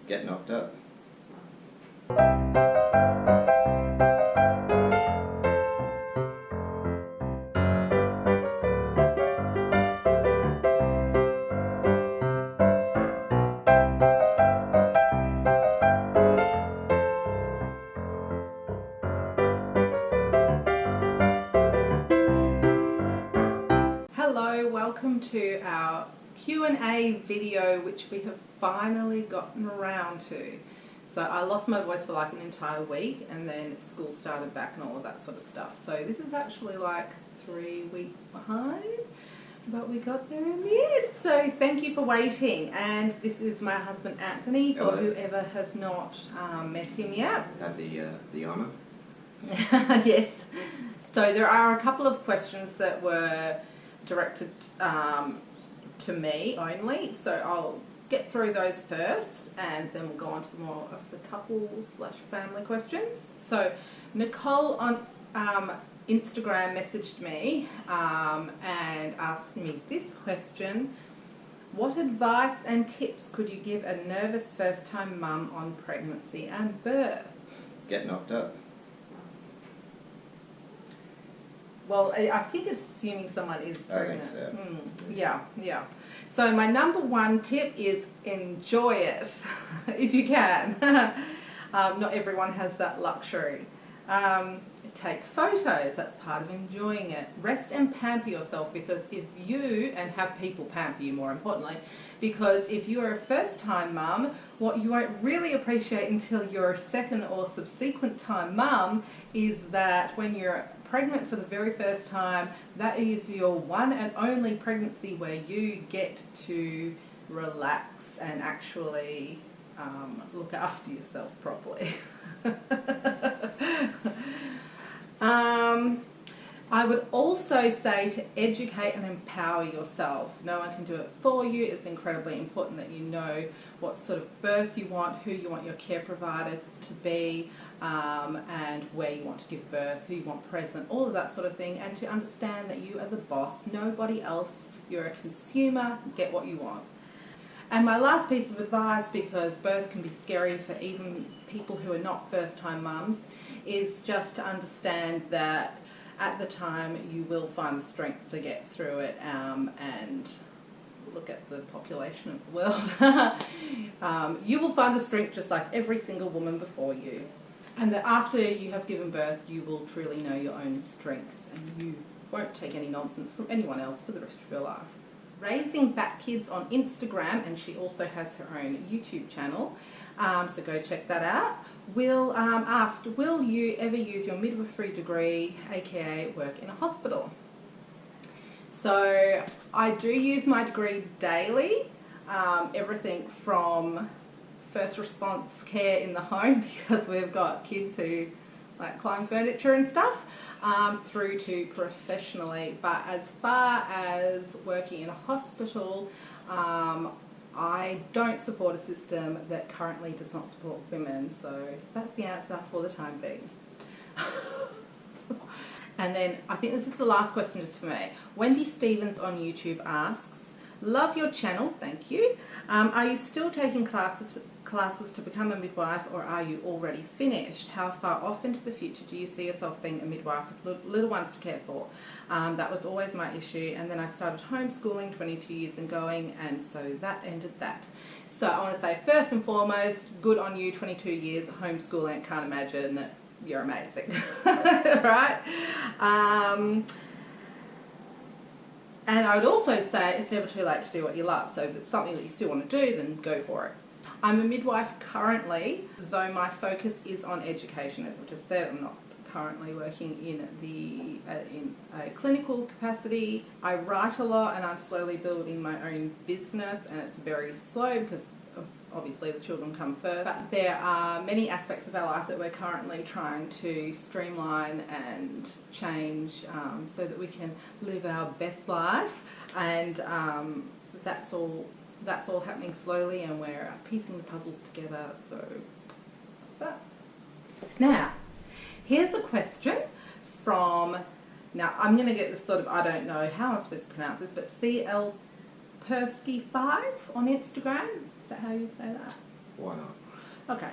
get knocked up. Hello, welcome to our Q&A video, which we have finally gotten around to. So I lost my voice for like an entire week, and then school started back and all of that sort of stuff. So this is actually like 3 weeks behind, but we got there in the end. So thank you for waiting. And this is my husband Anthony, for Hello. whoever has not met him yet. Had the honour. Yes. So there are a couple of questions that were directed to me only, so I'll get through those first and then we'll go on to more of the couple/family questions. So Nicole on Instagram messaged me and asked me this question: what advice and tips could you give a nervous first-time mum on pregnancy and birth? Get knocked up. Well, I think it's assuming someone is pregnant. I think so. Yeah. So my number one tip is enjoy it, if you can. Not everyone has that luxury. Take photos, that's part of enjoying it. Rest and pamper yourself, because and have people pamper you, more importantly, because if you are a first-time mum, what you won't really appreciate until you're a second or subsequent time mum is that when you're pregnant for the very first time, that is your one and only pregnancy where you get to relax and actually look after yourself properly. I would also say to educate and empower yourself. No one can do it for you. It's incredibly important that you know what sort of birth you want, who you want your care provider to be, and where you want to give birth, who you want present, all of that sort of thing, and to understand that you are the boss, nobody else. You're a consumer, get what you want. And my last piece of advice, because birth can be scary for even people who are not first-time mums, is just to understand that at the time you will find the strength to get through it, and look at the population of the world. You will find the strength just like every single woman before you. And that after you have given birth, you will truly know your own strength, and you won't take any nonsense from anyone else for the rest of your life. Raising Back Kids on Instagram, and she also has her own YouTube channel, so go check that out. Will asked, will you ever use your midwifery degree, aka work in a hospital? So I do use my degree daily, everything from first response care in the home, because we've got kids who like climb furniture and stuff, through to professionally. But as far as working in a hospital, I don't support a system that currently does not support women, so that's the answer for the time being. And then I think this is the last question just for me. Wendy Stevens on YouTube asks, love your channel, thank you. Are you still taking classes to become a midwife, or are you already finished? How far off into the future do you see yourself being a midwife with little ones to care for? That was always my issue, and then I started homeschooling 22 years and going, and so that ended that. So I want to say, first and foremost, good on you, 22 years homeschooling. Can't imagine that. You're amazing. Right? And I would also say it's never too late to do what you love. So if it's something that you still want to do, then go for it. I'm a midwife currently, though my focus is on education. As I just said, I'm not currently working in a clinical capacity. I write a lot, and I'm slowly building my own business, and it's very slow because obviously the children come first. But there are many aspects of our life that we're currently trying to streamline and change, so that we can live our best life, and that's all happening slowly, and we're piecing the puzzles together. So that's that. Now, here's a question from, now I'm going to get this sort of, I don't know how I'm supposed to pronounce this, but CL Persky5 on Instagram. Is that how you say that? Why not? Okay.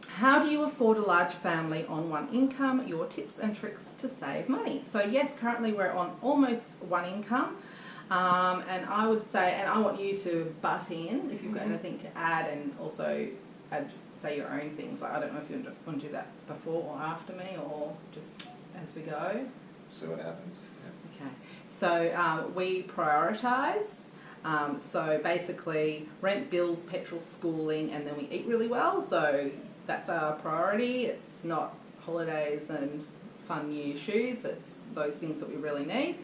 How do you afford a large family on one income? Your tips and tricks to save money. So yes, currently we're on almost one income. And I would say, and I want you to butt in if you've got anything to add, and also add, say, your own things. Like, I don't know if you want to do that before or after me, or just as we go. See what happens. Yeah. Okay. So we prioritise. So basically, rent, bills, petrol, schooling, and then we eat really well. So that's our priority. It's not holidays and fun new shoes. It's those things that we really need.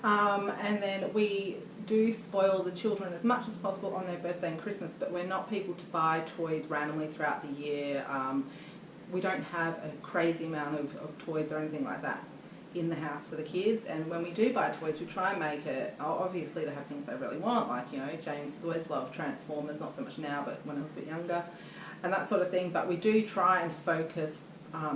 And then we do spoil the children as much as possible on their birthday and Christmas, but we're not people to buy toys randomly throughout the year. We don't have a crazy amount of toys or anything like that in the house for the kids, and when we do buy toys, we try and make it, obviously they have things they really want, like, you know, James has always loved Transformers, not so much now, but when I was a bit younger, and that sort of thing, but we do try and focus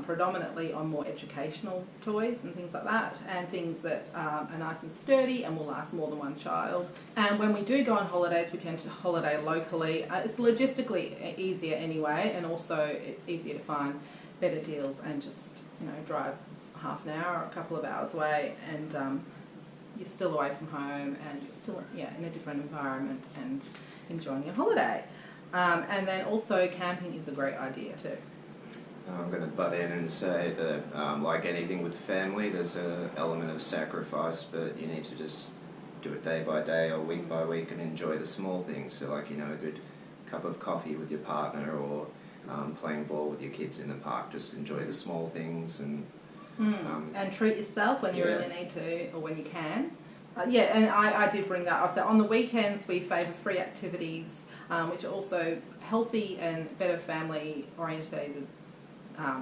predominantly on more educational toys and things like that, and things that are nice and sturdy and will last more than one child. And when we do go on holidays, we tend to holiday locally. It's logistically easier anyway, and also it's easier to find better deals and just, you know, drive half an hour or a couple of hours away, and you're still away from home, and you're still, yeah, in a different environment and enjoying your holiday. And then also camping is a great idea too. I'm going to butt in and say that, like anything with family, there's an element of sacrifice, but you need to just do it day by day or week by week and enjoy the small things. So, like, you know, a good cup of coffee with your partner, or playing ball with your kids in the park. Just enjoy the small things and treat yourself when you really need to, or when you can. Yeah, and I did bring that up. So on the weekends we favour free activities, which are also healthy and better family orientated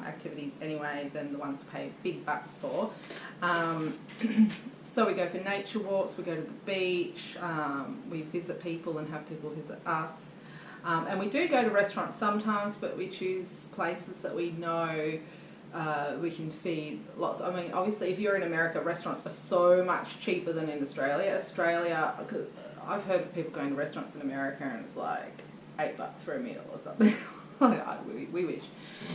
activities anyway than the ones we pay big bucks for. So we go for nature walks, we go to the beach, we visit people and have people visit us. And we do go to restaurants sometimes, but we choose places that we know we can feed lots. I mean, obviously, if you're in America, restaurants are so much cheaper than in Australia. I've heard of people going to restaurants in America and it's like $8 for a meal or something. we wish.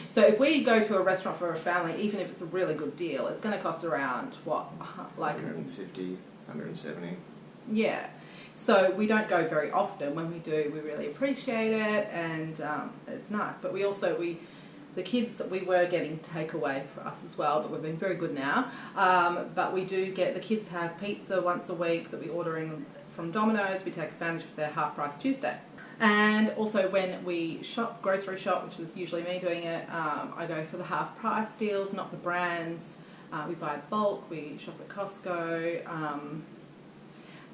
So if we go to a restaurant for a family, even if it's a really good deal, it's going to cost around, what, like 150, 170. Yeah. So we don't go very often. When we do, we really appreciate it, and it's nice. But the kids, we were getting takeaway for us as well, but we've been very good now. But we do get, the kids have pizza once a week that we order in from Domino's. We take advantage of their half price Tuesday. And also when we grocery shop, which is usually me doing it, I go for the half price deals, not the brands. We buy bulk, we shop at Costco.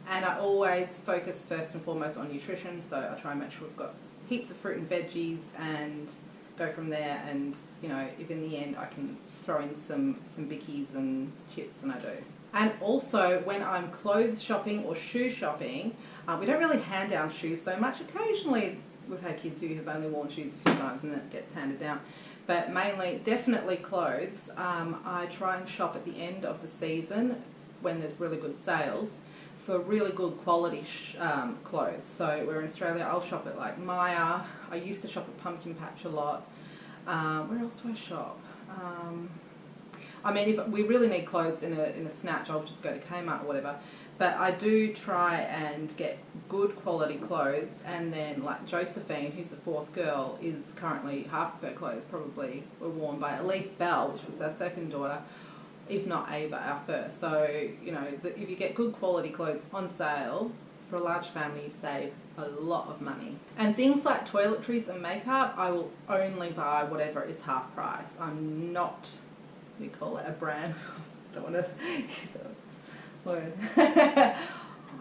And I always focus first and foremost on nutrition, so I try and make sure we've got heaps of fruit and veggies and go from there. And, you know, if in the end I can throw in some bickies and chips, then I do. And also when I'm clothes shopping or shoe shopping, we don't really hand down shoes so much. Occasionally we've had kids who have only worn shoes a few times and then it gets handed down. But mainly, definitely clothes. I try and shop at the end of the season when there's really good sales for really good quality clothes. So we're in Australia, I'll shop at like Maya. I used to shop at Pumpkin Patch a lot. Where else do I shop? I mean, if we really need clothes in a snatch, I'll just go to Kmart or whatever. But I do try and get good quality clothes, and then like Josephine, who's the fourth girl, is currently half of her clothes probably were worn by at least Belle, which was our second daughter, if not Ava, our first. So, you know, if you get good quality clothes on sale, for a large family you save a lot of money. And things like toiletries and makeup, I will only buy whatever is half price. I'm not, we call it a brand, don't want to use a word.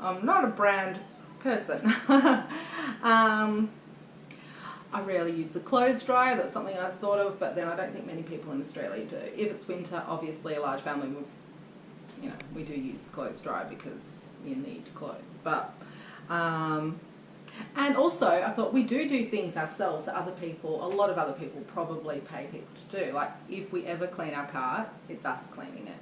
I'm not a brand person. I rarely use the clothes dryer. That's something I thought of, but then I don't think many people in Australia do. If it's winter, obviously a large family would, you know, we do use the clothes dryer because you need clothes. But and also I thought we do things ourselves that a lot of other people probably pay people to do. Like if we ever clean our car, it's us cleaning it.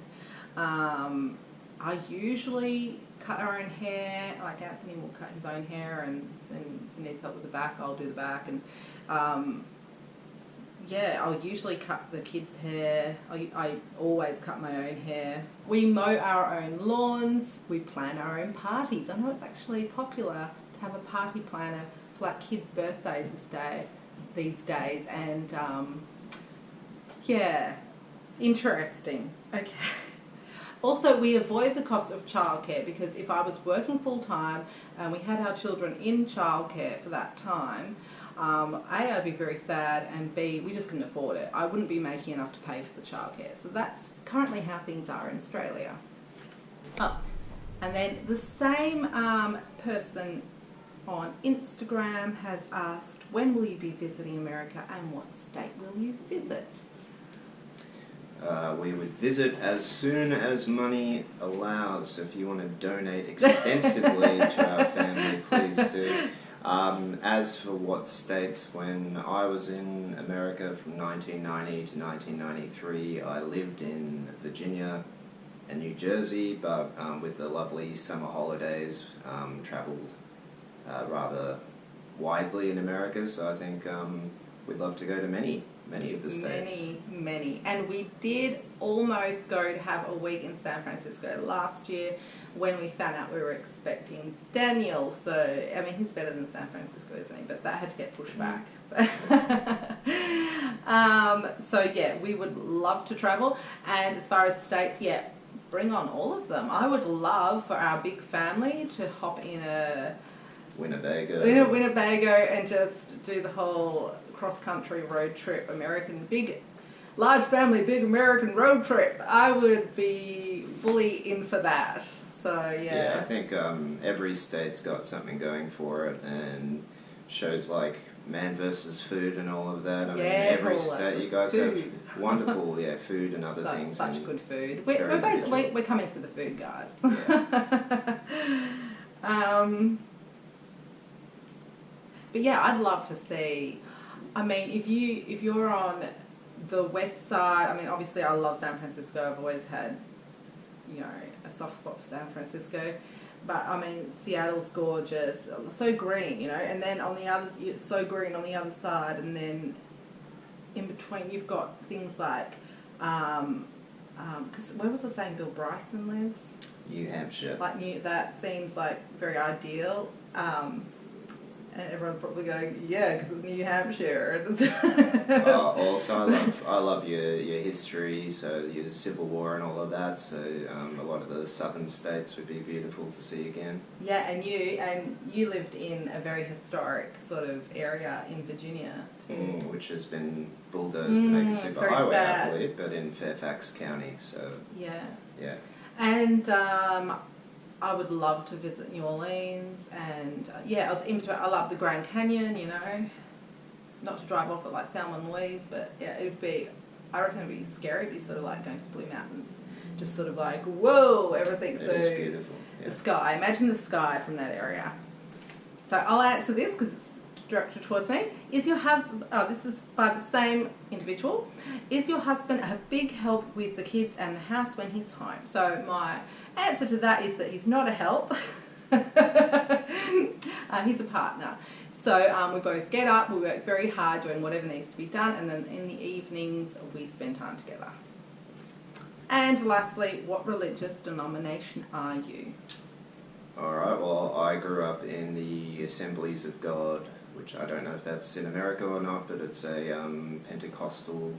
I usually cut our own hair. Like Anthony will cut his own hair, and if he needs help with the back, I'll do the back. And yeah, I'll usually cut the kids' hair. I always cut my own hair. We mow our own lawns. We plan our own parties. I know it's actually popular to have a party planner for like kids' birthdays these days. And yeah, interesting. Okay. Also, we avoid the cost of childcare, because if I was working full time and we had our children in childcare for that time, A, I'd be very sad, and B, we just couldn't afford it. I wouldn't be making enough to pay for the childcare. So that's currently how things are in Australia. Oh, and then the same person on Instagram has asked, when will you be visiting America and what state will you visit? We would visit as soon as money allows. So if you want to donate extensively to our family, please do. As for what states, when I was in America from 1990 to 1993, I lived in Virginia and New Jersey, but with the lovely summer holidays, travelled rather widely in America, so I think we'd love to go to many of the states. Many. And we did almost go to have a week in San Francisco last year when we found out we were expecting Daniel. So, I mean, he's better than San Francisco, isn't he? But that had to get pushed back. So yeah, we would love to travel. And as far as states, yeah, bring on all of them. I would love for our big family to hop in a Winnebago and just do the whole cross-country road trip, large family, big American road trip. I would be fully in for that. So yeah. Yeah, I think every state's got something going for it, and shows like Man versus Food and all of that. I mean, every state, you guys have wonderful food and other things. Such good food. We're coming for the food, guys. Yeah. But yeah, I'd love to see. I mean, if you're on the west side, I mean, obviously I love San Francisco. I've always had, a soft spot for San Francisco. But I mean, Seattle's gorgeous, so green, and then on the other, it's so green on the other side, and then in between you've got things like, because where was I saying Bill Bryson lives? New Hampshire. That seems like very ideal. And everyone's probably going, yeah, because it's New Hampshire. Also, I love your history, so your Civil War and all of that. So a lot of the southern states would be beautiful to see again. Yeah, and you lived in a very historic sort of area in Virginia too, which has been bulldozed to make a superhighway, I believe, but in Fairfax County. So yeah. And I would love to visit New Orleans, and I was in between. I love the Grand Canyon, not to drive off at like Thelma and Louise, but yeah, I reckon it'd be scary. It'd be sort of like going to the Blue Mountains, just sort of like, whoa, everything's so beautiful. Yeah. The sky, imagine the sky from that area. So I'll answer this because it's directed towards me. Is your husband, this is by the same individual, is your husband a big help with the kids and the house when he's home? So my answer to that is that he's not a help. He's a partner. So we both get up, we work very hard doing whatever needs to be done, and then in the evenings we spend time together. And lastly, what religious denomination are you? Alright, well, I grew up in the Assemblies of God, which I don't know if that's in America or not, but it's a Pentecostal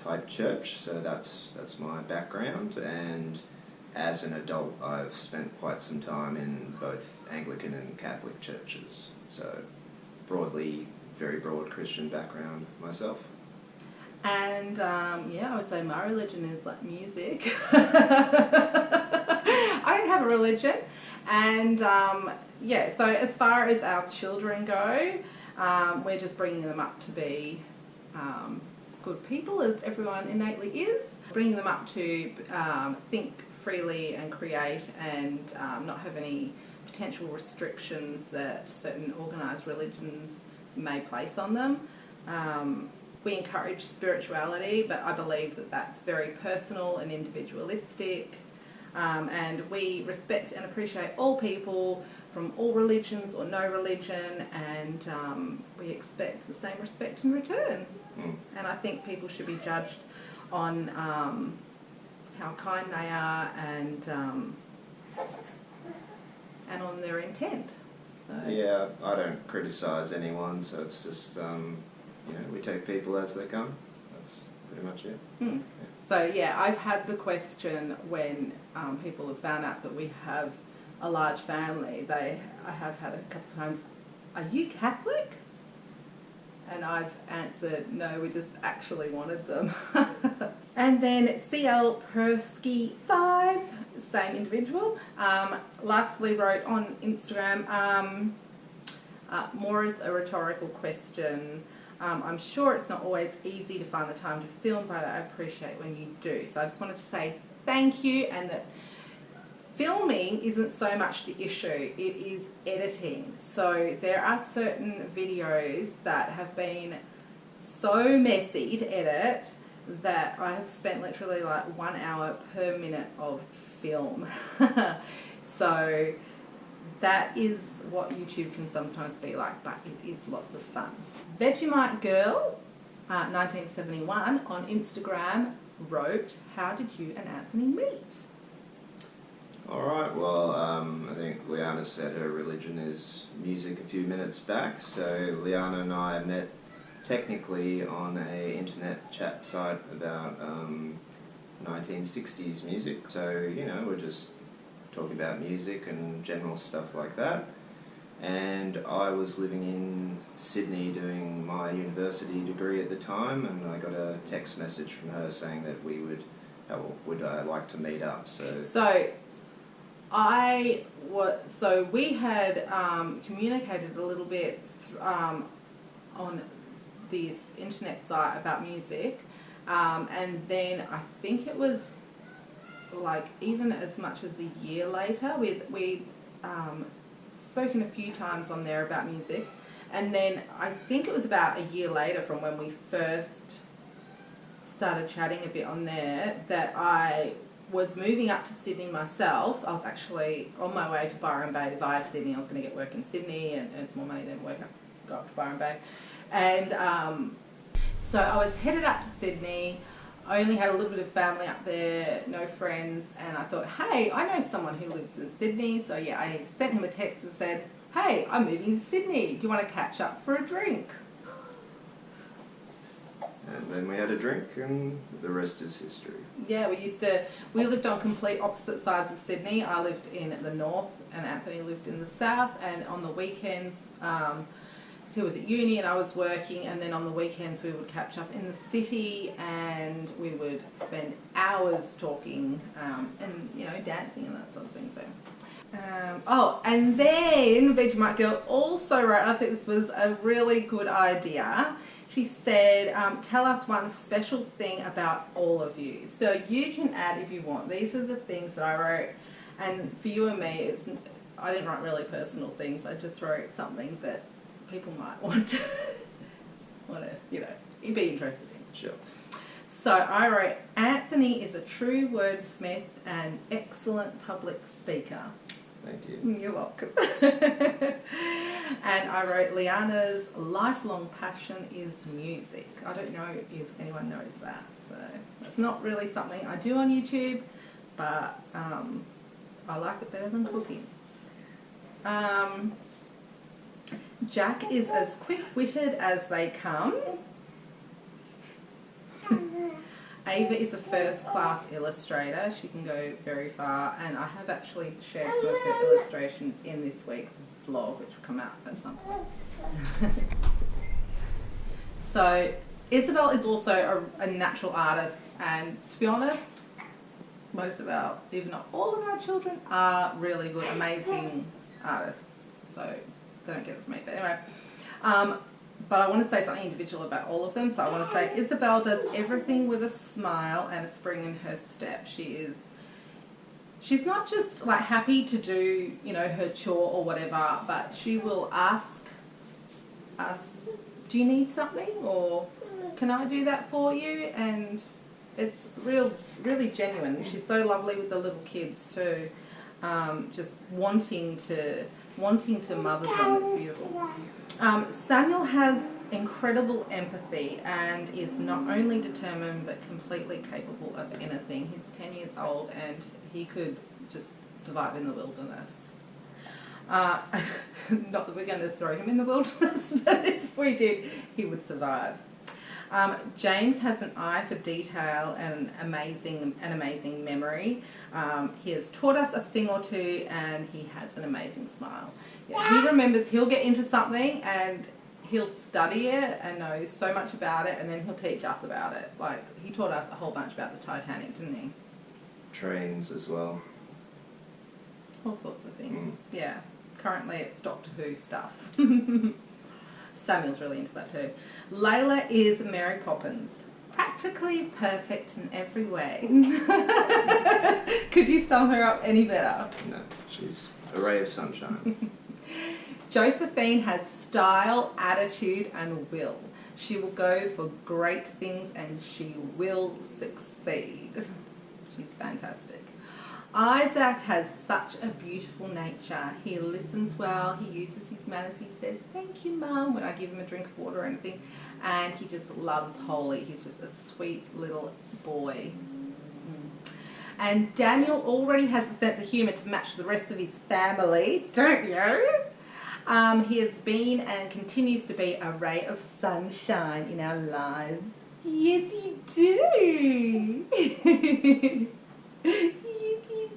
type church, so that's my background. And as an adult, I've spent quite some time in both Anglican and Catholic churches, so broadly, very broad Christian background myself. And I would say my religion is like music. I don't have a religion. And so as far as our children go, we're just bringing them up to be good people, as everyone innately is. Bringing them up to think freely and create, and not have any potential restrictions that certain organised religions may place on them. We encourage spirituality, but I believe that that's very personal and individualistic. And we respect and appreciate all people from all religions or no religion, and we expect the same respect in return. And I think people should be judged on how kind they are and on their intent. So. Yeah, I don't criticise anyone, so it's just, we take people as they come. That's pretty much it. Yeah. So yeah, I've had the question when people have found out that we have a large family. I have had a couple of times, "Are you Catholic?" And I've answered, "No, we just actually wanted them." And then CL Persky 5, same individual, lastly wrote on Instagram, more is a rhetorical question. I'm sure it's not always easy to find the time to film, but I appreciate when you do. So I just wanted to say thank you, and that filming isn't so much the issue, it is editing. So there are certain videos that have been so messy to edit that I have spent literally like 1 hour per minute of film. So that is what YouTube can sometimes be like, but it is lots of fun. Vegemite Girl 1971 on Instagram wrote, "How did you and Anthony meet?" Alright, well, I think Liana said her religion is music a few minutes back, so Liana and I met technically on a internet chat site about 1960s music. So, we're just talking about music and general stuff like that. And I was living in Sydney doing my university degree at the time, and I got a text message from her saying that would I like to meet up. So we had communicated a little bit on this internet site about music, and then I think it was like even as much as a year later, we'd spoken a few times on there about music, and then I think it was about a year later from when we first started chatting a bit on there that I was moving up to Sydney myself. I was actually on my way to Byron Bay via Sydney. I was going to get work in Sydney and earn some more money, then go up to Byron Bay. And so I was headed up to Sydney. I only had a little bit of family up there, no friends, and I thought, hey, I know someone who lives in Sydney. So yeah, I sent him a text and said, hey, I'm moving to Sydney. Do you want to catch up for a drink? And then we had a drink, and the rest is history. Yeah, we lived on complete opposite sides of Sydney. I lived in the north and Anthony lived in the south, and on the weekends, so he was at uni and I was working, and then on the weekends we would catch up in the city and we would spend hours talking and dancing and that sort of thing. So and then Vegemite Girl also wrote, I think this was a really good idea. She said, tell us one special thing about all of you. So you can add if you want. These are the things that I wrote. And for you and me, I didn't write really personal things. I just wrote something that people might want to, you'd be interested in. Sure. So I wrote, Anthony is a true wordsmith and excellent public speaker. Thank you. You're welcome. And I wrote, Liana's lifelong passion is music. I don't know if anyone knows that. So it's not really something I do on YouTube, but I like it better than cooking. Jack is as quick-witted as they come. Ava is a first-class illustrator. She can go very far, and I have actually shared some of her illustrations in this week's vlog, which will come out at some point. So Isabel is also a natural artist, and to be honest, most of our, if not all of our children, are really good, amazing artists. So they don't get it from me, but anyway. But I want to say something individual about all of them. So I want to say Isabel does everything with a smile and a spring in her step. She's not just like happy to do, her chore or whatever, but she will ask us, do you need something? Or can I do that for you? And it's really genuine. She's so lovely with the little kids too. Just wanting to mother them. It's beautiful. Samuel has incredible empathy and is not only determined but completely capable of anything. He's 10 years old and he could just survive in the wilderness. Not that we're going to throw him in the wilderness, but if we did, he would survive. James has an eye for detail and an amazing memory. He has taught us a thing or two, and he has an amazing smile. Yeah, he remembers. He'll get into something and he'll study it and know so much about it, and then he'll teach us about it. Like, he taught us a whole bunch about the Titanic, didn't he? Trains as well. All sorts of things. Yeah. Currently it's Doctor Who stuff. Samuel's really into that too. Layla is Mary Poppins. Practically perfect in every way. Could you sum her up any better? No, she's a ray of sunshine. Josephine has style, attitude and will. She will go for great things and she will succeed. She's fantastic. Isaac has such a beautiful nature. He listens well, he uses his manners, he says, "Thank you, Mum," when I give him a drink of water or anything, and he just loves Holly. He's just a sweet little boy. And Daniel already has a sense of humour to match the rest of his family, don't you? He has been and continues to be a ray of sunshine in our lives. Yes, he do.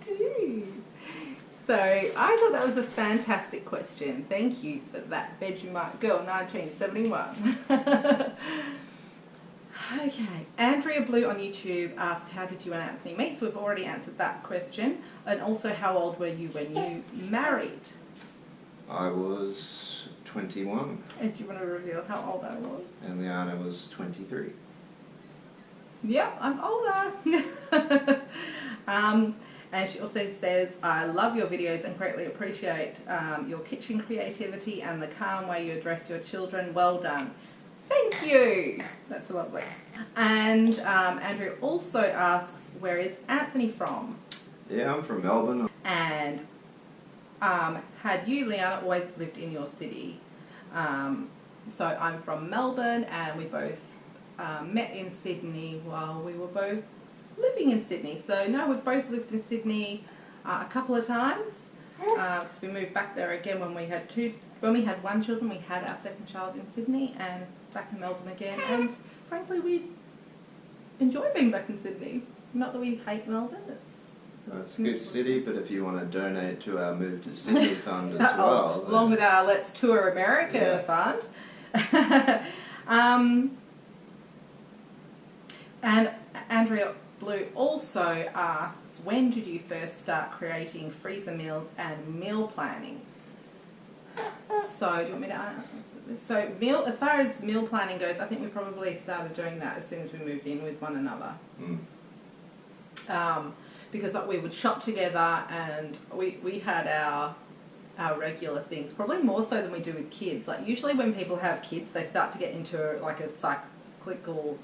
Do. So I thought that was a fantastic question. Thank you for that, Vegemite Girl 1971. Okay, Andrea Blue on YouTube asked, how did you and Anthony meet? So we've already answered that question. And also, how old were you when you married? I was 21. And do you want to reveal how old I was? And Liana was 23. Yep, I'm older. And she also says, I love your videos and greatly appreciate your kitchen creativity and the calm way you address your children. Well done. Thank you. That's lovely. And Andrea also asks, where is Anthony from? Yeah, I'm from Melbourne. And had you, Liana, always lived in your city? So I'm from Melbourne and we both met in Sydney while we were both living in Sydney. So no, we've both lived in Sydney a couple of times because we moved back there again when we had one children. We had our second child in Sydney and back in Melbourne again. And frankly, we enjoy being back in Sydney. Not that we hate Melbourne. It's a good city, but if you want to donate to our Move to Sydney fund as well. Along with our Let's Tour America fund. And Andrea Blue also asks, when did you first start creating freezer meals and meal planning? So, do you want me to answer this? So, as far as meal planning goes, I think we probably started doing that as soon as we moved in with one another. Because we would shop together and we had our regular things, probably more so than we do with kids. Like, usually when people have kids, they start to get into like a cyclical,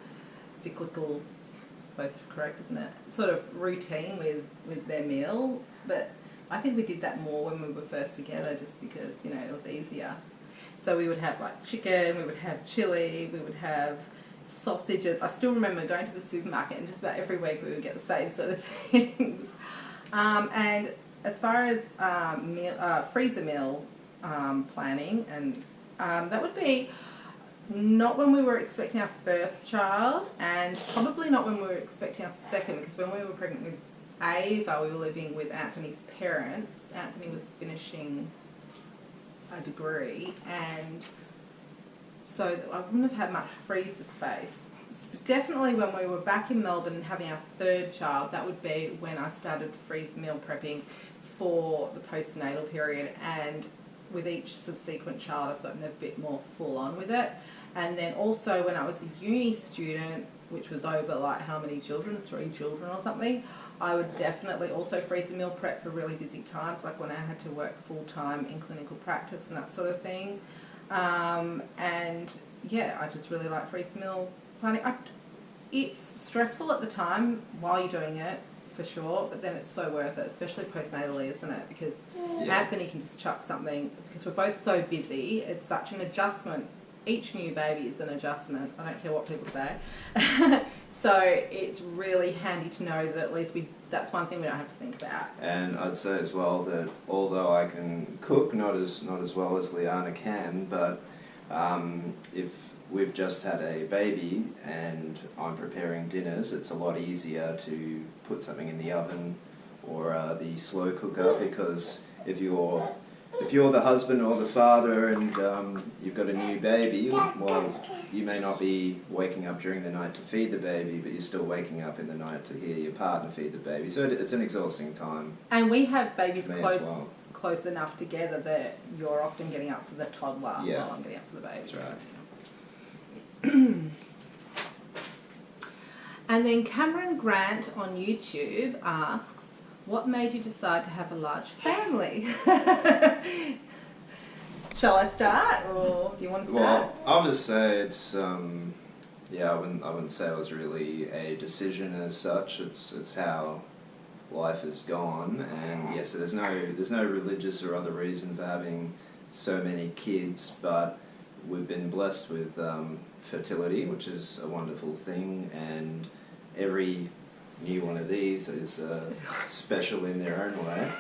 it's both correct, isn't it? Sort of routine with their meals. But I think we did that more when we were first together just because, you know, it was easier. So we would have like chicken, we would have chili, we would have sausages. I still remember going to the supermarket and just about every week we would get the same sort of things. And as far as freezer meal planning, and that would be not when we were expecting our first child and probably not when we were expecting our second, because when we were pregnant with Ava, we were living with Anthony's parents. Anthony was finishing a degree, and so I wouldn't have had much freezer space. Definitely when we were back in Melbourne and having our third child, that would be when I started freezer meal prepping for the postnatal period, and with each subsequent child I've gotten a bit more full on with it. And then also when I was a uni student, which was over like how many children, 3 children or something, I would definitely also freezer meal prep for really busy times, like when I had to work full time in clinical practice and that sort of thing. And yeah, I just really like freezer meal planning. it's stressful at the time while you're doing it, for sure, but then it's so worth it, especially postnatally, isn't it? Because Anthony can just chuck something, because we're both so busy, it's such an adjustment. Each new baby is an adjustment, I don't care what people say. So it's really handy to know that at least that's one thing we don't have to think about. And I'd say as well that although I can cook, not as well as Liana can, but if we've just had a baby and I'm preparing dinners, it's a lot easier to put something in the oven or the slow cooker, because if you're the husband or the father and you've got a new baby, well, you may not be waking up during the night to feed the baby, but you're still waking up in the night to hear your partner feed the baby. So it's an exhausting time. And we have babies close enough together that you're often getting up for the toddler while I'm getting up for the baby. That's right. And then Cameron Grant on YouTube asks, what made you decide to have a large family? Shall I start, or do you want to start? Well, I'll just say it's I wouldn't say it was really a decision as such. It's how life has gone, and yes, there's no religious or other reason for having so many kids, but we've been blessed with fertility, which is a wonderful thing, and every new one of these is special in their own way.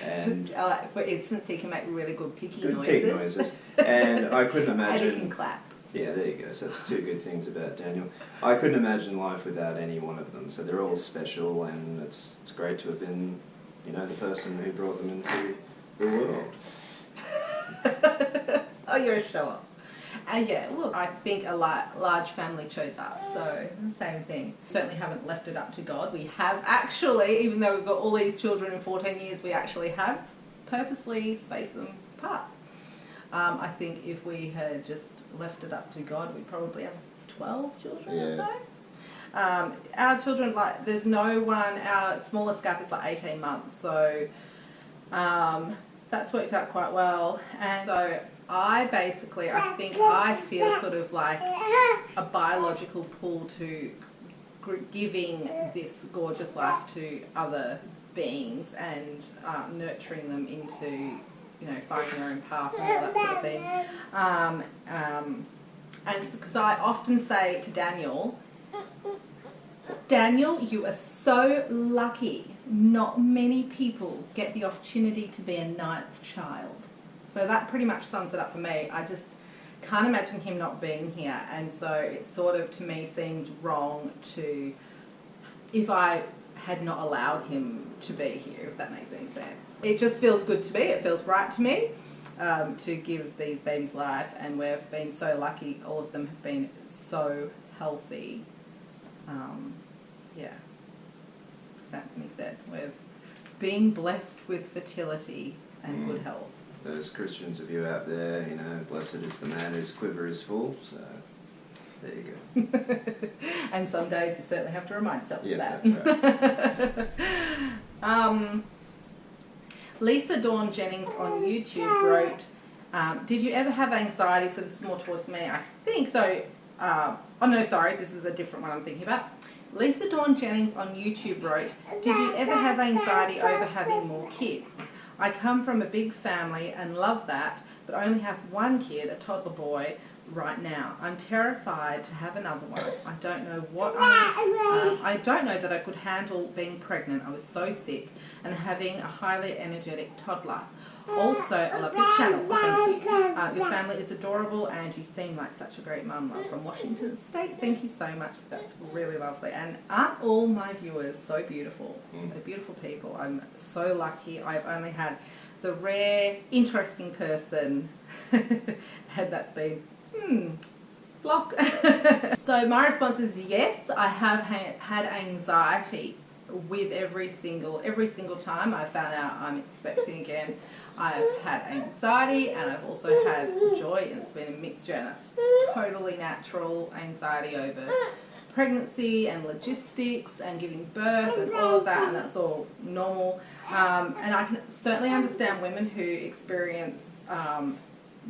And for instance, he can make really good pig noises. And I couldn't imagine... And he can clap. Yeah, there you go. So that's two good things about Daniel. I couldn't imagine life without any one of them. So they're all special, and it's great to have been, the person who brought them into the world. Oh, you're a show-off. Yeah, look, I think a large family chose us, so same thing. Certainly haven't left it up to God. We have actually, even though we've got all these children in 14 years, we actually have purposely spaced them apart. I think if we had just left it up to God, we'd probably have 12 children or so. Our children, there's no one, our smallest gap is 18 months, so that's worked out quite well. And so I feel sort of like a biological pull to giving this gorgeous life to other beings and nurturing them into, finding their own path and all that sort of thing. And because I often say to Daniel, you are so lucky. Not many people get the opportunity to be a ninth child. So that pretty much sums it up for me. I just can't imagine him not being here, and so it sort of, to me, seems wrong if I had not allowed him to be here, if that makes any sense. It just feels good to me, it feels right to me to give these babies life, and we've been so lucky, all of them have been so healthy. As Anthony said, we're being blessed with fertility and good health. Those Christians of you out there, blessed is the man whose quiver is full, so there you go. And some days you certainly have to remind yourself of that. Yes, that's right. Lisa Dawn Jennings on YouTube wrote, did you ever have anxiety? So this is more towards me, I think. So, this is a different one I'm thinking about. Lisa Dawn Jennings on YouTube wrote, did you ever have anxiety over having more kids? I come from a big family and love that, but only have one kid, a toddler boy, right now. I'm terrified to have another one. I don't know I don't know that I could handle being pregnant. I was so sick, and having a highly energetic toddler. Also, I love your channel. Thank you. Your family is adorable, and you seem like such a great mum. Love from Washington State. Thank you so much. That's really lovely. And aren't all my viewers so beautiful? They're beautiful people. I'm so lucky. I've only had the rare, interesting person, and that's been block. So my response is yes. I have had anxiety with every single time I found out I'm expecting again. I've had anxiety, and I've also had joy, and it's been a mixture, and that's totally natural. Anxiety over pregnancy and logistics and giving birth and all of that, and that's all normal. And I can certainly understand women who experience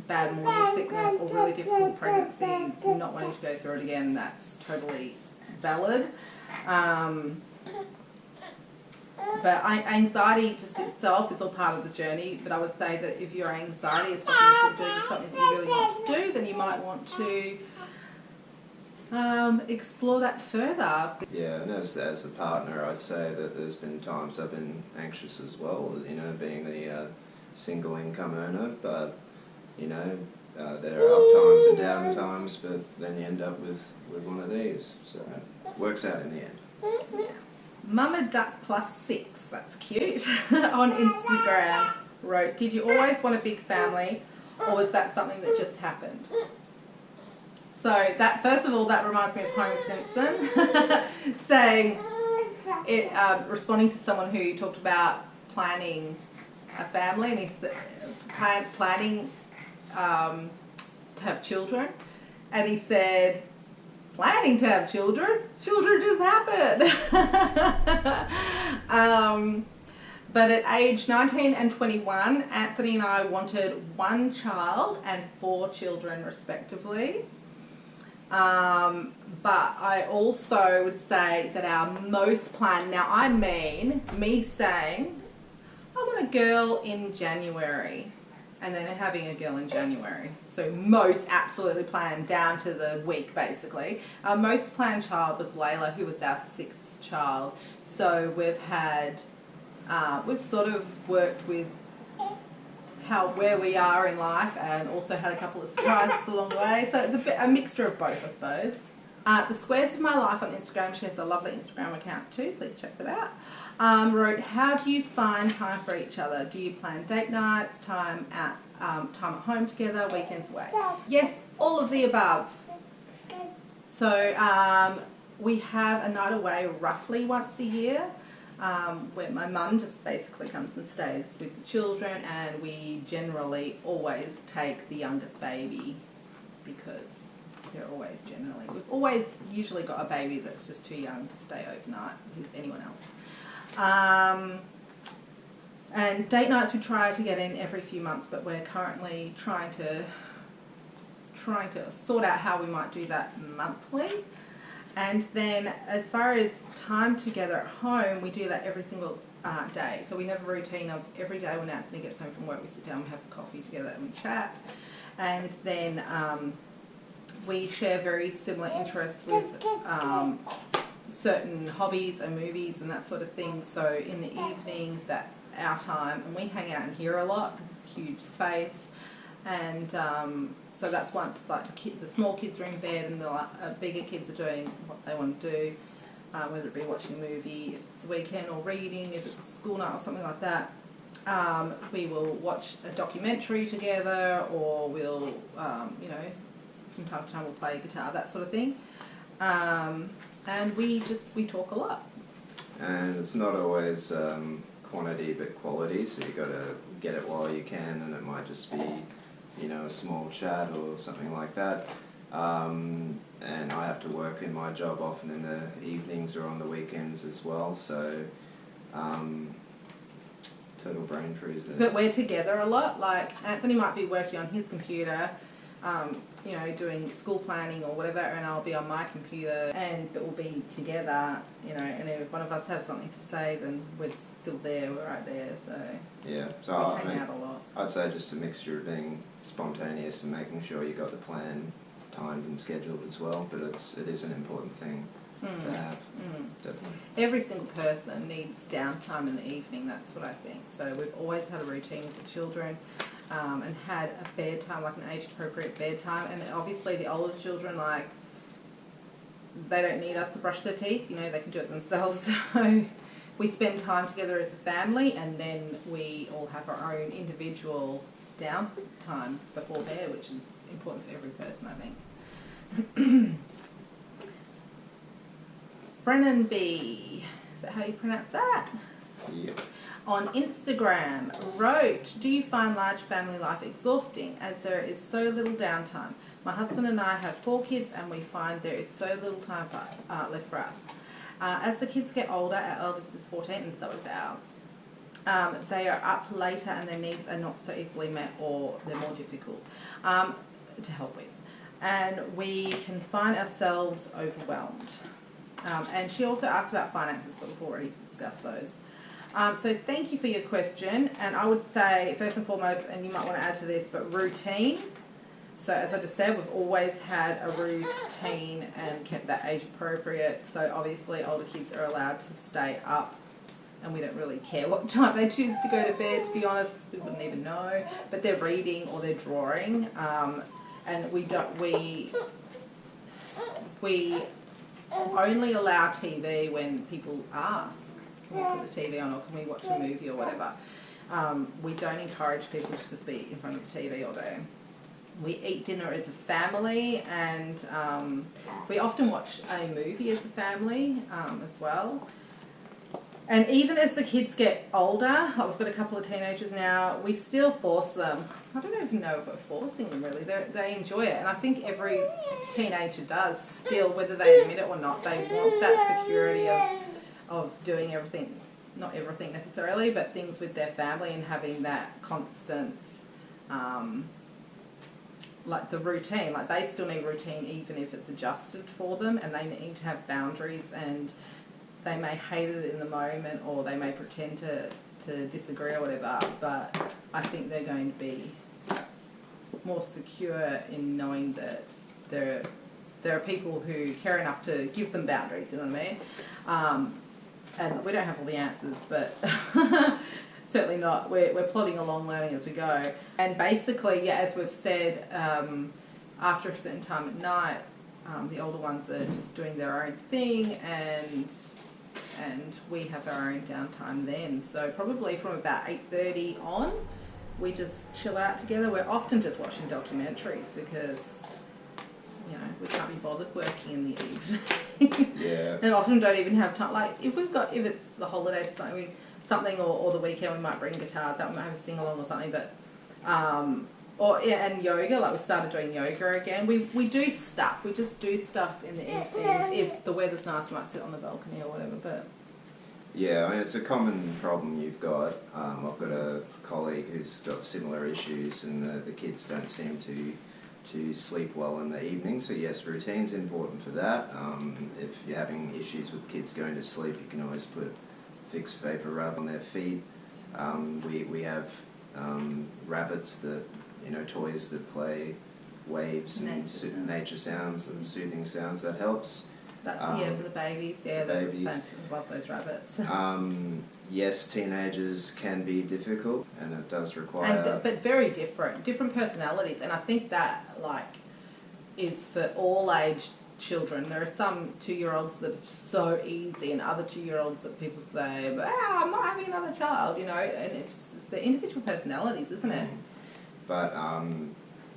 bad morning sickness or really difficult pregnancies, not wanting to go through it again. That's totally valid. But anxiety just itself is all part of the journey. But I would say that if your anxiety is stopping you from doing something that you really want to do, then you might want to explore that further. Yeah, and as a partner, I'd say that there's been times I've been anxious as well, you know, being the single income earner, but, you know, there are up times and down times, but then you end up with one of these, so it works out in the end. Yeah. Mama Duck Plus 6, that's cute, on Instagram wrote, did you always want a big family, or was that something that just happened? So that, first of all, that reminds me of Homer Simpson saying, responding to someone who talked about planning a family, and he's planning to have children, and he said, planning to have children? Children just happen. But at age 19 and 21, Anthony and I wanted 1 child and 4 children respectively. But I also would say that our most planned, now I mean me saying, I want a girl in January, and then having a girl in January. So most absolutely planned down to the week basically. Our most planned child was Layla, who was our 6th child. So we've had, we've sort of worked with where we are in life, and also had a couple of surprises along the way. So it's a mixture of both, I suppose. The Squares of My Life on Instagram, she has a lovely Instagram account too, please check that out. Wrote, how do you find time for each other? Do you plan date nights, time at home together, weekends away? Yes, all of the above. So we have a night away roughly once a year, where my mum just basically comes and stays with the children, and we generally always take the youngest baby because they're always we've always usually got a baby that's just too young to stay overnight with anyone else. And date nights we try to get in every few months, but we're currently trying to sort out how we might do that monthly. And then as far as time together at home, we do that every single day. So we have a routine of every day when Anthony gets home from work, we sit down, we have a coffee together and we chat. And then we share very similar interests with certain hobbies and movies and that sort of thing. So in the evening, that's our time, and we hang out in here a lot because it's a huge space. And so that's once like the small kids are in bed and the bigger kids are doing what they want to do, whether it be watching a movie, if it's a weekend, or reading, if it's a school night or something like that. We will watch a documentary together, or we'll, you know, from time to time we'll play guitar, that sort of thing. And we talk a lot. And it's not always quantity but quality, so you've got to get it while you can, and it might just be, you know, a small chat or something like that. And I have to work in my job often in the evenings or on the weekends as well, so total brain freeze there. But we're together a lot. Like Anthony might be working on his computer, you know, doing school planning or whatever, and I'll be on my computer, and it will be together, you know, and if one of us has something to say, then we're still there, we're right there, so yeah, so we hang out a lot. I'd say just a mixture of being spontaneous and making sure you got the plan timed and scheduled as well, but it is an important thing to have, definitely. Every single person needs downtime in the evening, that's what I think. So we've always had a routine with the children, and had a bedtime, like an age-appropriate bedtime, and obviously the older children, like, they don't need us to brush their teeth, you know, they can do it themselves. So we spend time together as a family, and then we all have our own individual downtime before bed, which is important for every person, I think. Brennan B, is that how you pronounce that? Yep. On Instagram wrote, do you find large family life exhausting as there is so little downtime? My husband and I have 4 kids, and we find there is so little time left for us. As the kids get older, our eldest is 14 and so is ours. They are up later and their needs are not so easily met, or they're more difficult to help with. And we can find ourselves overwhelmed. And she also asked about finances, but we've already discussed those. So thank you for your question. And I would say, first and foremost, and you might want to add to this, but routine. So as I just said, we've always had a routine and kept that age appropriate. So obviously older kids are allowed to stay up, and we don't really care what time they choose to go to bed, to be honest. We wouldn't even know. But they're reading or they're drawing. And we only allow TV when people ask. Can we put the TV on, or can we watch a movie or whatever? We don't encourage people to just be in front of the TV all day. We eat dinner as a family, and we often watch a movie as a family as well. And even as the kids get older, like we've got a couple of teenagers now, we still force them. I don't even know if we're forcing them really. They enjoy it, and I think every teenager does still, whether they admit it or not. They want that security of doing everything, not everything necessarily, but things with their family and having that constant, like the routine. Like they still need routine even if it's adjusted for them, and they need to have boundaries, and they may hate it in the moment, or they may pretend to disagree or whatever, but I think they're going to be more secure in knowing that there are people who care enough to give them boundaries, you know what I mean? And we don't have all the answers, but certainly not. We're plodding along, learning as we go. And basically, yeah, as we've said, after a certain time at night, the older ones are just doing their own thing, and we have our own downtime then. So probably from about 8:30 on, we just chill out together. We're often just watching documentaries because, you know, we can't be bothered working in the evening. Yeah. And often don't even have time. Like if it's the holidays or something, or the weekend, we might bring guitars out, we might have a sing along or something. But and yoga, like we started doing yoga again. We do stuff. We just do stuff in the evenings. If the weather's nice, we might sit on the balcony or whatever. But yeah, I mean, it's a common problem you've got. I've got a colleague who's got similar issues, and the kids don't seem to sleep well in the evening. So yes, routine's important for that. If you're having issues with kids going to sleep, you can always put fixed vapor rub on their feet. We have rabbits that, you know, toys that play waves and nature sounds and soothing sounds. That helps. that's for the babies. Yeah, that's fantastic. Love those rabbits. Yes, teenagers can be difficult, and it does require. But very different personalities, and I think that is for all age children. There are some 2-year-olds that are so easy, and other 2-year-olds that people say, I'm not having another child, you know, and it's the individual personalities, isn't it? But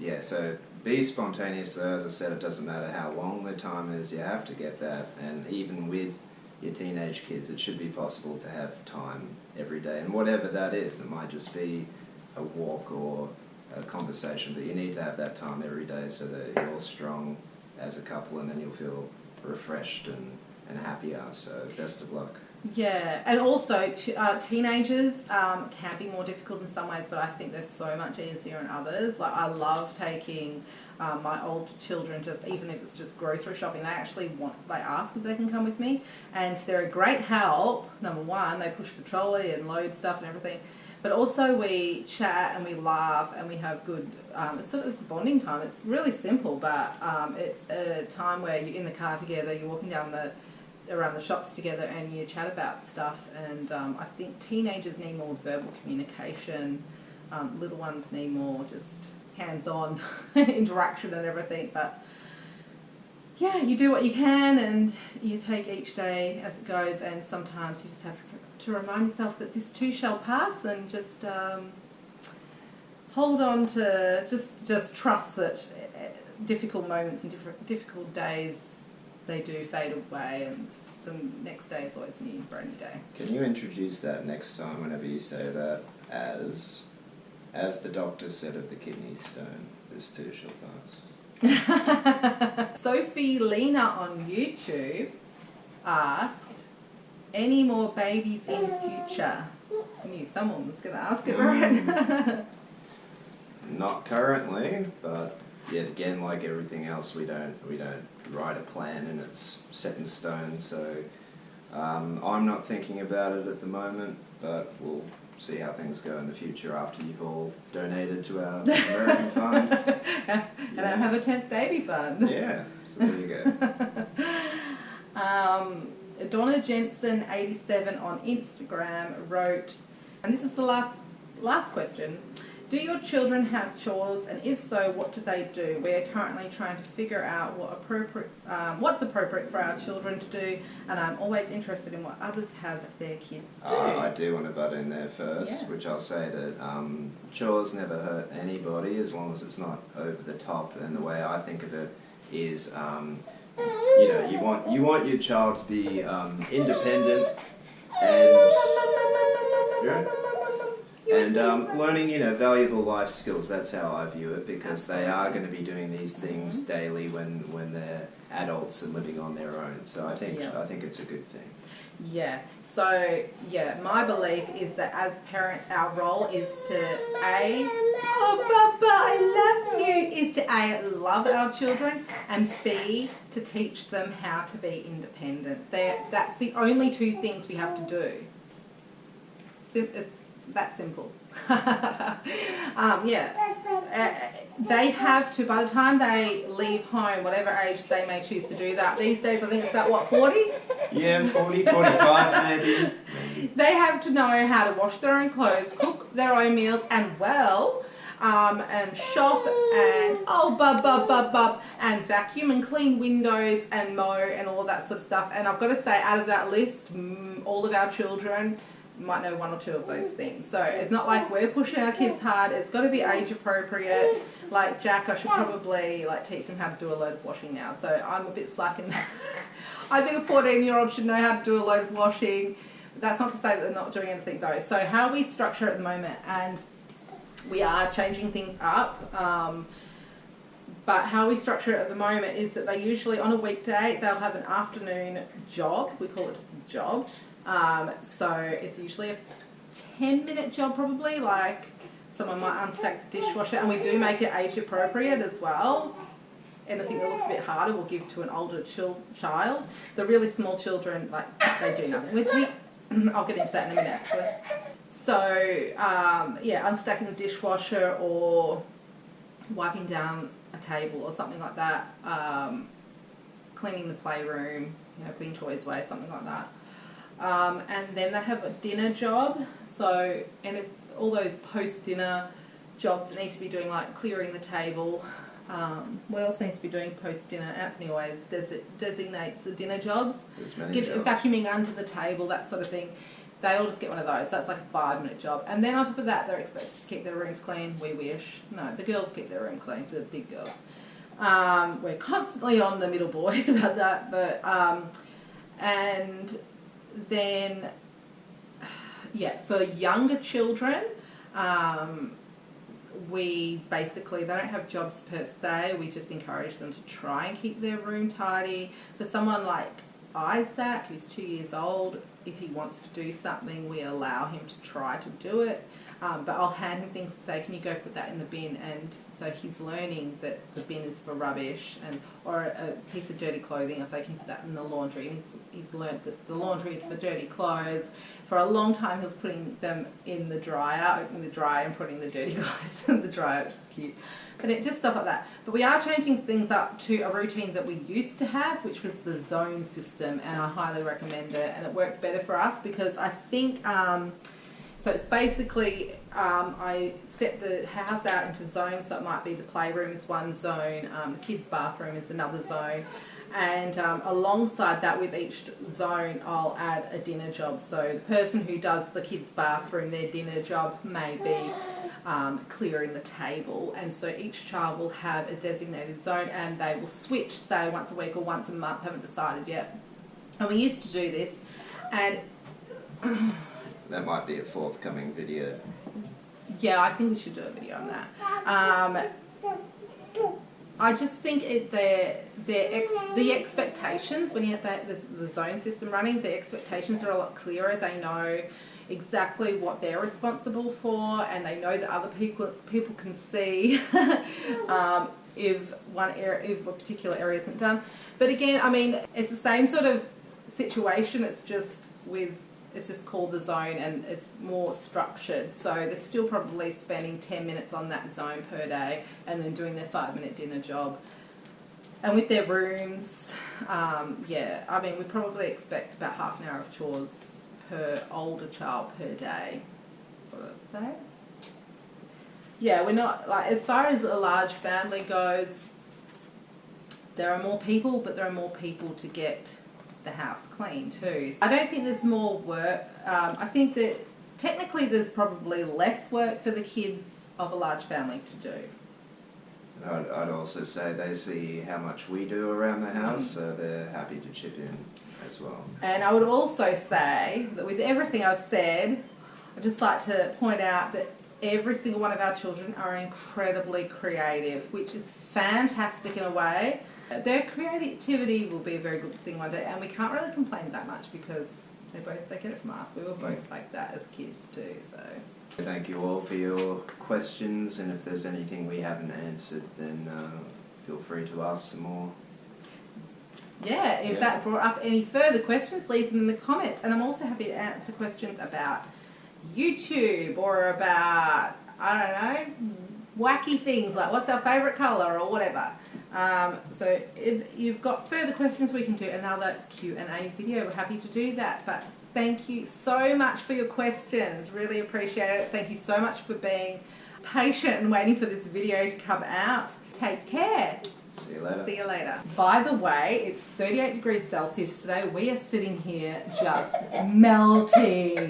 yeah, so be spontaneous though. As I said, it doesn't matter how long the time is, you have to get that. And even with your teenage kids, it should be possible to have time every day, and whatever that is. It might just be a walk or a conversation, but you need to have that time every day so that you're strong as a couple, and then you'll feel refreshed and happier. So best of luck. Yeah, and also teenagers can be more difficult in some ways, but I think they're so much easier in others. Like I love taking my old children, just even if it's just grocery shopping, they ask if they can come with me, and they're a great help. Number one, they push the trolley and load stuff and everything, but also we chat and we laugh and we have good, it's a bonding time. It's really simple, but it's a time where you're in the car together, you're walking around the shops together, and you chat about stuff. And I think teenagers need more verbal communication. Little ones need more just hands-on interaction and everything. But yeah, you do what you can, and you take each day as it goes. And sometimes you just have to remind yourself that this too shall pass, and just hold on to just trust that difficult moments and difficult days, they do fade away, and the next day is always a brand new day. Can you introduce that next time whenever you say that as the doctor said of the kidney stone, this too shall pass? Sophie Lena on YouTube asked, any more babies in future? I knew someone was going to ask it, right? Not currently, but yet again, like everything else, we don't write a plan and it's set in stone. So I'm not thinking about it at the moment, but we'll see how things go in the future after you've all donated to our American fund. And I have a 10th baby fund. Yeah, so there you go. Donna Jensen 87 on Instagram wrote, and this is the last question. Do your children have chores, and if so, what do they do? We are currently trying to figure out what's appropriate for our children to do, and I'm always interested in what others have their kids do. I do want to butt in there first, Yeah. which I'll say that chores never hurt anybody as long as it's not over the top. And the way I think of it is, you know, you want your child to be independent and learning, you know, valuable life skills. That's how I view it, because they are going to be doing these things daily when they're adults and living on their own. So I think it's a good thing. Yeah. So yeah, my belief is that as parents, our role is to I love you, is to love our children, and B, to teach them how to be independent. That's the only two things we have to do. It's that simple. They have to, by the time they leave home, whatever age they may choose to do that. These days, I think it's about, what, 40? Yeah, 40, 45 maybe. They have to know how to wash their own clothes, cook their own meals, and and shop, and and vacuum and clean windows and mow and all that sort of stuff. And I've got to say, out of that list, all of our children might know one or two of those things. So it's not like we're pushing our kids hard. It's got to be age appropriate. Like Jack, I should probably teach him how to do a load of washing now. So I'm a bit slack in that. I think a 14-year-old should know how to do a load of washing. That's not to say that they're not doing anything though. So how we structure at the moment, and we are changing things up, but how we structure it at the moment is that they usually, on a weekday, they'll have an afternoon job. We call it just a job. So it's usually a 10-minute job probably, like someone might unstack the dishwasher, and we do make it age appropriate as well. Anything that looks a bit harder we'll give to an older child. The really small children, they do nothing. I'll get into that in a minute actually. So unstacking the dishwasher or wiping down a table or something like that, cleaning the playroom, putting toys away, something like that. And then they have a dinner job, so all those post-dinner jobs that need to be doing, like clearing the table. What else needs to be doing post-dinner? Anthony always designates the dinner jobs. Vacuuming under the table, that sort of thing. They all just get one of those. That's like a 5-minute job. And then on top of that, they're expected to keep their rooms clean. We wish. No, the girls keep their room clean, the big girls. We're constantly on the middle boys about that, but and then for younger children, they don't have jobs per se. We just encourage them to try and keep their room tidy. For someone like Isaac, who's 2 years old, if he wants to do something, we allow him to try to do it. But I'll hand him things and say, can you go put that in the bin? And so he's learning that the bin is for rubbish, or a piece of dirty clothing. I say, can you put that in the laundry? And he's learned that the laundry is for dirty clothes. For a long time, he was putting them in the dryer, opening the dryer and putting the dirty clothes in the dryer, which is cute. But just stuff like that. But we are changing things up to a routine that we used to have, which was the zone system, and I highly recommend it. And it worked better for us because I think, so it's basically, I set the house out into zones, so it might be the playroom is one zone, the kids' bathroom is another zone, and alongside that with each zone I'll add a dinner job. So the person who does the kids' bathroom, their dinner job may be clearing the table, and so each child will have a designated zone and they will switch, say once a week or once a month, haven't decided yet. And we used to do this, and that might be a forthcoming video. Yeah, I think we should do a video on that. I just think the expectations, when you have the zone system running, the expectations are a lot clearer. They know exactly what they're responsible for, and they know that other people can see. if if a particular area isn't done. But again, I mean, it's the same sort of situation. It's just called the zone, and it's more structured. So they're still probably spending 10 minutes on that zone per day, and then doing their 5-minute dinner job. And with their rooms, yeah, I mean, we probably expect about half an hour of chores per older child per day. That's what I'd say. Yeah, we're not, like, as far as a large family goes, there are more people, but there are more people to get the house clean too. I don't think there's more work. I think that technically there's probably less work for the kids of a large family to do. I'd also say they see how much we do around the house, so they're happy to chip in as well. And I would also say that with everything I've said, I'd just like to point out that every single one of our children are incredibly creative, which is fantastic in a way. Their creativity will be a very good thing one day, and we can't really complain that much because they get it from us. We were both like that as kids too, so. Thank you all for your questions, and if there's anything we haven't answered, then feel free to ask some more. Yeah, if that brought up any further questions, leave them in the comments. And I'm also happy to answer questions about YouTube or about, I don't know, wacky things like what's our favourite colour or whatever. So if you've got further questions, we can do another Q&A video. We're happy to do that. But thank you so much for your questions. Really appreciate it. Thank you so much for being patient and waiting for this video to come out. Take care. See you later. See you later. By the way, it's 38 degrees Celsius today. We are sitting here just melting.